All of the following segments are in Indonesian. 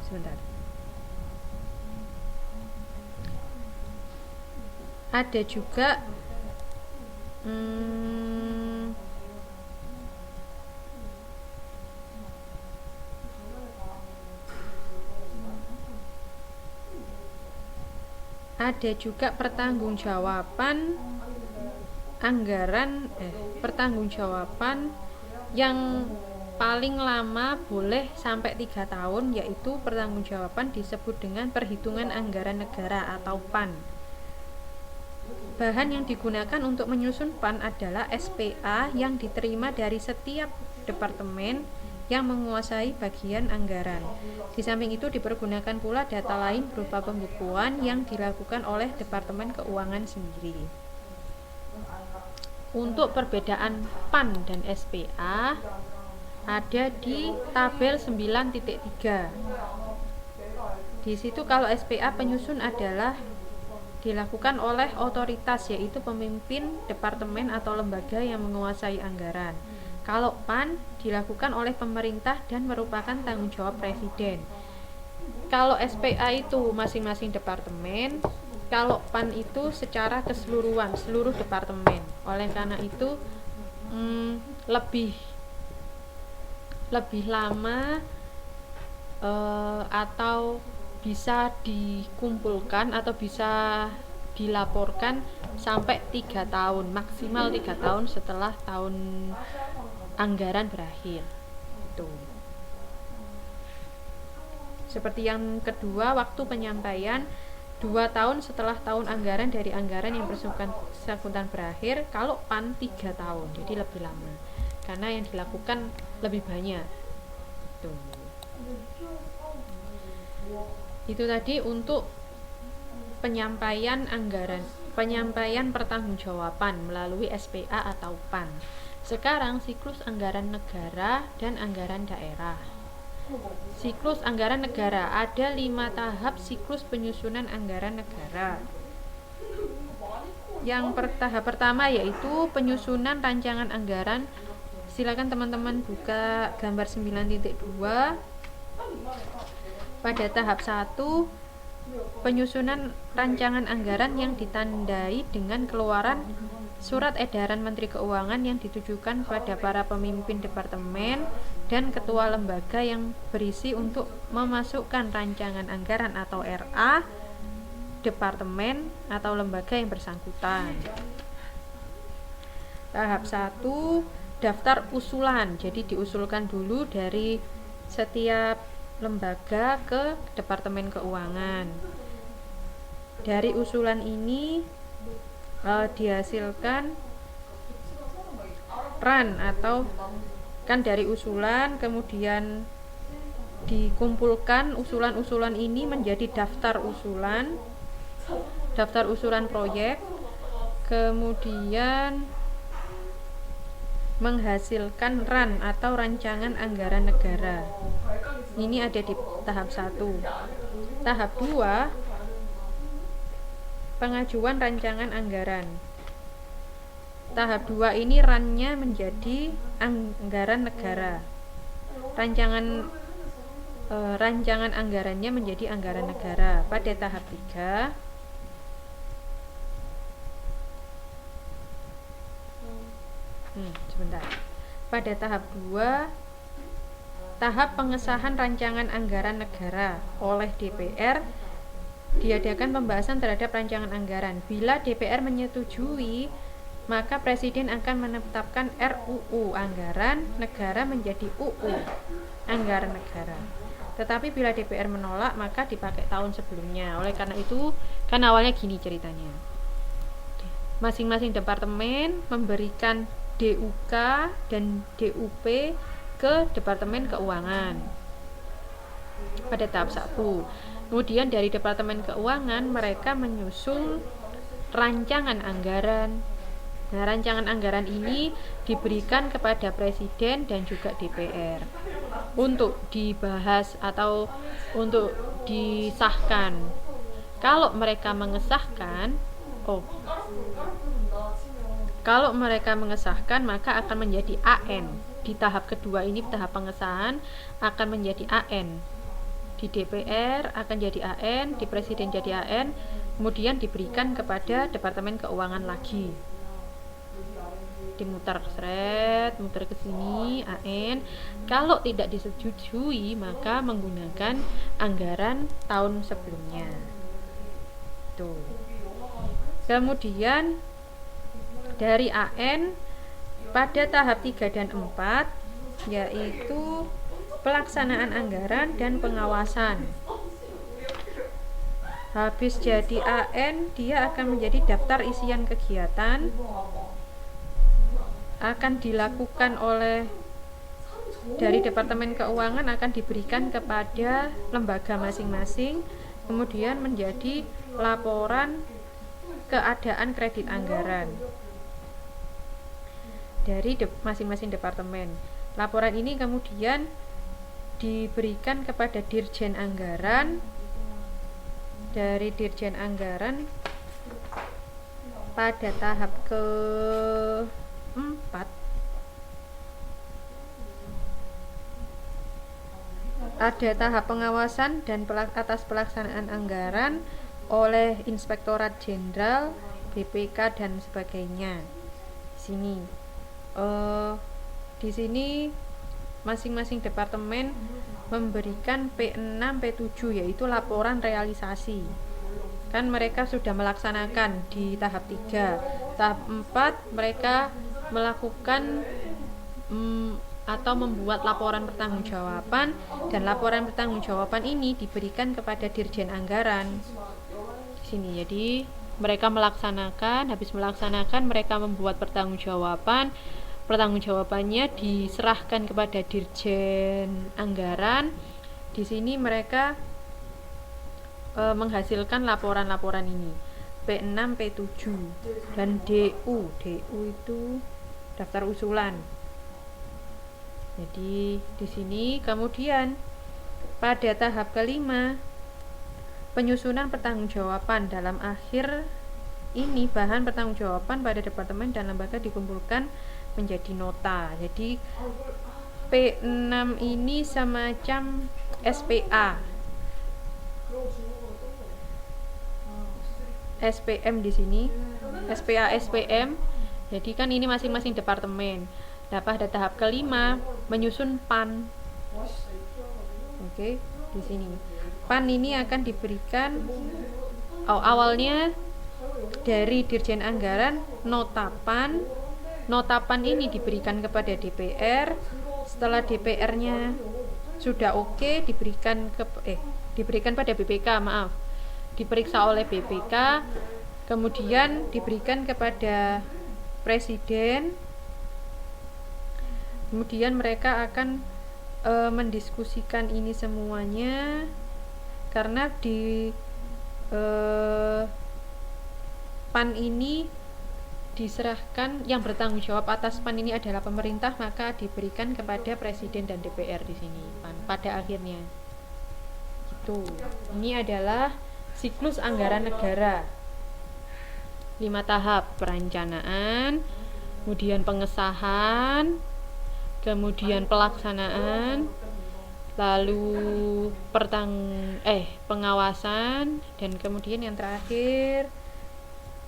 sebentar. Ada juga ada juga pertanggungjawaban pertanggungjawaban yang paling lama boleh sampai 3 tahun, yaitu pertanggungjawaban disebut dengan perhitungan anggaran negara atau PAN. Bahan yang digunakan untuk menyusun PAN adalah SPA yang diterima dari setiap departemen yang menguasai bagian anggaran. Di samping itu dipergunakan pula data lain berupa pembukuan yang dilakukan oleh Departemen Keuangan sendiri. Untuk perbedaan PAN dan SPA ada di tabel 9.3. Di situ kalau SPA penyusun adalah dilakukan oleh otoritas, yaitu pemimpin departemen atau lembaga yang menguasai anggaran. Kalau PAN dilakukan oleh pemerintah dan merupakan tanggung jawab presiden. Kalau SPA itu masing-masing departemen, kalau PAN itu secara keseluruhan, seluruh departemen. Oleh karena itu lebih lama atau bisa dikumpulkan atau bisa dilaporkan sampai 3 tahun, maksimal 3 tahun setelah tahun anggaran berakhir. Tuh. Seperti yang kedua, waktu penyampaian 2 tahun setelah tahun anggaran dari anggaran yang bersangkutan berakhir. Kalau PAN 3 tahun, jadi lebih lama karena yang dilakukan lebih banyak. Tuh. Itu tadi untuk penyampaian anggaran, penyampaian pertanggungjawaban melalui SPA atau PAN. Sekarang siklus anggaran negara dan anggaran daerah. Siklus anggaran negara, ada 5 tahap siklus penyusunan anggaran negara. Yang tahap pertama yaitu penyusunan rancangan anggaran. Silakan teman-teman buka gambar 9.2. Pada tahap 1, penyusunan rancangan anggaran yang ditandai dengan keluaran surat edaran Menteri Keuangan yang ditujukan pada para pemimpin departemen dan ketua lembaga yang berisi untuk memasukkan rancangan anggaran atau RA departemen atau lembaga yang bersangkutan. Tahap 1, daftar usulan. Jadi diusulkan dulu dari setiap lembaga ke Departemen Keuangan. Dari usulan ini dihasilkan RAN, atau kan dari usulan kemudian dikumpulkan usulan-usulan ini menjadi daftar usulan proyek, kemudian menghasilkan RAN atau rancangan anggaran negara. Ini ada di tahap 1. Tahap 2, pengajuan rancangan anggaran. Tahap 2 ini RAN-nya menjadi anggaran negara. Rancangan anggarannya menjadi anggaran negara. Pada tahap 3, pada tahap 2, tahap pengesahan rancangan anggaran negara oleh DPR, diadakan pembahasan terhadap rancangan anggaran. Bila DPR menyetujui, maka Presiden akan menetapkan RUU anggaran negara menjadi UU anggaran negara. Tetapi bila DPR menolak, maka dipakai tahun sebelumnya. Oleh karena itu, kan awalnya gini ceritanya. Masing-masing departemen memberikan DUK dan DUP ke Departemen Keuangan pada tahap 1. Kemudian dari Departemen Keuangan mereka menyusul rancangan anggaran. Nah, rancangan anggaran ini diberikan kepada Presiden dan juga DPR untuk dibahas atau untuk disahkan. Kalau mereka mengesahkan, maka akan menjadi AN. Di tahap kedua ini, tahap pengesahan, akan menjadi AN. di DPR akan jadi AN, di Presiden jadi AN, kemudian diberikan kepada Departemen Keuangan lagi, dimutar muter ke sini AN. Kalau tidak disetujui maka menggunakan anggaran tahun sebelumnya. Tuh. Kemudian dari AN pada tahap 3 dan 4 yaitu pelaksanaan anggaran dan pengawasan. Habis jadi AN, dia akan menjadi daftar isian kegiatan, akan dilakukan oleh dari Departemen Keuangan, akan diberikan kepada lembaga masing-masing, kemudian menjadi laporan keadaan kredit anggaran dari masing-masing departemen. Laporan ini kemudian diberikan kepada Dirjen Anggaran. Dari Dirjen Anggaran pada tahap ke-4 ada tahap pengawasan dan atas pelaksanaan anggaran oleh Inspektorat Jenderal, BPK dan sebagainya. Di sini masing-masing departemen memberikan P6, P7 yaitu laporan realisasi. Kan mereka sudah melaksanakan di tahap 3. Tahap 4 mereka melakukan atau membuat laporan pertanggungjawaban, dan laporan pertanggungjawaban ini diberikan kepada Dirjen Anggaran. Di sini jadi mereka melaksanakan, habis melaksanakan mereka membuat pertanggungjawabannya diserahkan kepada Dirjen Anggaran. Di sini mereka menghasilkan laporan-laporan ini P6, P7 dan DU itu daftar usulan. Jadi di sini kemudian pada tahap ke-5 penyusunan pertanggungjawaban. Dalam akhir ini bahan pertanggungjawaban pada departemen dan lembaga dikumpulkan menjadi nota. Jadi P6 ini semacam SPA, SPM di sini, SPA, SPM. Jadi kan ini masing-masing departemen. Nah, pada tahap ke-5 menyusun PAN. Oke, di sini. PAN ini akan diberikan awalnya dari Dirjen Anggaran nota PAN. Nota PAN ini diberikan kepada DPR. Setelah DPR-nya sudah oke, diberikan pada BPK, diperiksa oleh BPK, kemudian diberikan kepada Presiden. Kemudian mereka akan mendiskusikan ini semuanya, karena di PAN ini diserahkan, yang bertanggung jawab atas PAN ini adalah pemerintah, maka diberikan kepada Presiden dan DPR di sini PAN pada akhirnya. Gitu. Ini adalah siklus anggaran negara. 5 tahap: perencanaan, kemudian pengesahan, kemudian pelaksanaan, lalu pengawasan, dan kemudian yang terakhir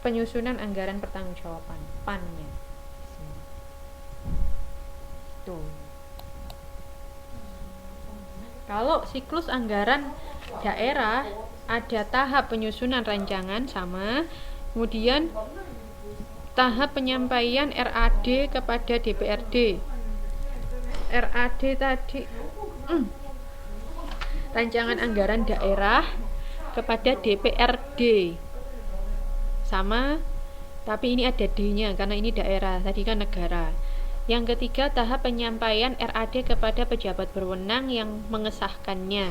penyusunan anggaran pertanggungjawaban PAN-nya. Tuh. Kalau siklus anggaran daerah ada tahap penyusunan rancangan sama, kemudian tahap penyampaian RAD kepada DPRD. RAD tadi rancangan anggaran daerah kepada DPRD sama, tapi ini ada D-nya karena ini daerah, tadi kan negara. Yang ketiga, tahap penyampaian RAD kepada pejabat berwenang yang mengesahkannya.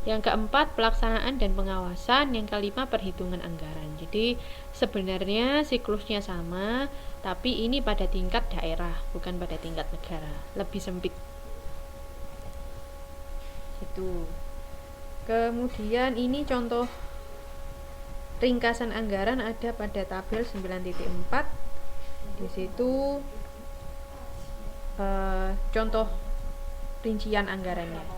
Yang keempat, pelaksanaan dan pengawasan. Yang kelima, perhitungan anggaran. Jadi sebenarnya siklusnya sama, tapi ini pada tingkat daerah, bukan pada tingkat negara, lebih sempit. Itu. Kemudian ini contoh ringkasan anggaran ada pada tabel 9.4. Di situ contoh rincian anggarannya.